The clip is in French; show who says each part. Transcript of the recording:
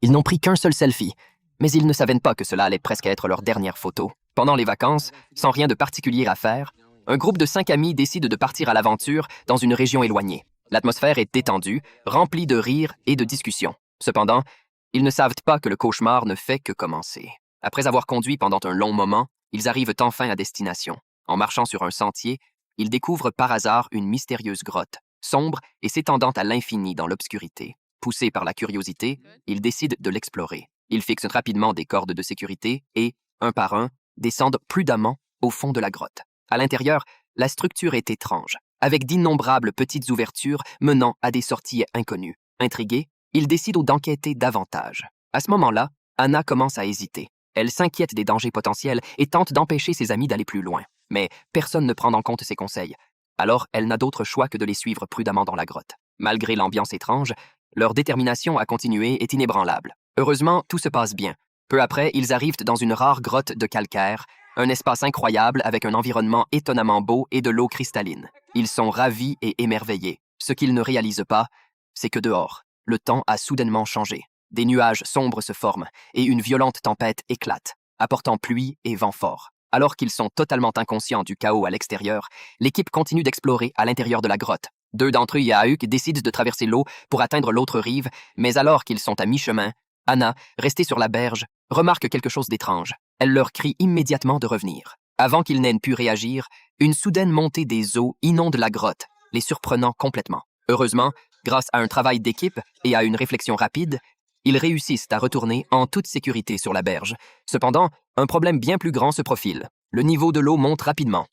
Speaker 1: Ils n'ont pris qu'un seul selfie, mais ils ne savaient pas que cela allait presque être leur dernière photo. Pendant les vacances, sans rien de particulier à faire, un groupe de 5 amis décide de partir à l'aventure dans une région éloignée. L'atmosphère est détendue, remplie de rires et de discussions. Cependant, ils ne savent pas que le cauchemar ne fait que commencer. Après avoir conduit pendant un long moment, ils arrivent enfin à destination. En marchant sur un sentier, ils découvrent par hasard une mystérieuse grotte, sombre et s'étendant à l'infini dans l'obscurité. Poussés par la curiosité, ils décident de l'explorer. Ils fixent rapidement des cordes de sécurité et, un par un, descendent prudemment au fond de la grotte. À l'intérieur, la structure est étrange, avec d'innombrables petites ouvertures menant à des sorties inconnues. Intrigués, ils décident d'enquêter davantage. À ce moment-là, Anna commence à hésiter. Elle s'inquiète des dangers potentiels et tente d'empêcher ses amis d'aller plus loin. Mais personne ne prend en compte ses conseils. Alors, elle n'a d'autre choix que de les suivre prudemment dans la grotte. Malgré l'ambiance étrange, leur détermination à continuer est inébranlable. Heureusement, tout se passe bien. Peu après, ils arrivent dans une rare grotte de calcaire, un espace incroyable avec un environnement étonnamment beau et de l'eau cristalline. Ils sont ravis et émerveillés. Ce qu'ils ne réalisent pas, c'est que dehors, le temps a soudainement changé. Des nuages sombres se forment et une violente tempête éclate, apportant pluie et vent fort. Alors qu'ils sont totalement inconscients du chaos à l'extérieur, l'équipe continue d'explorer à l'intérieur de la grotte. 2 d'entre eux, Yahauk, décident de traverser l'eau pour atteindre l'autre rive, mais alors qu'ils sont à mi-chemin, Anna, restée sur la berge, remarque quelque chose d'étrange. Elle leur crie immédiatement de revenir. Avant qu'ils n'aient pu réagir, une soudaine montée des eaux inonde la grotte, les surprenant complètement. Heureusement, grâce à un travail d'équipe et à une réflexion rapide, ils réussissent à retourner en toute sécurité sur la berge. Cependant, un problème bien plus grand se profile. Le niveau de l'eau monte rapidement.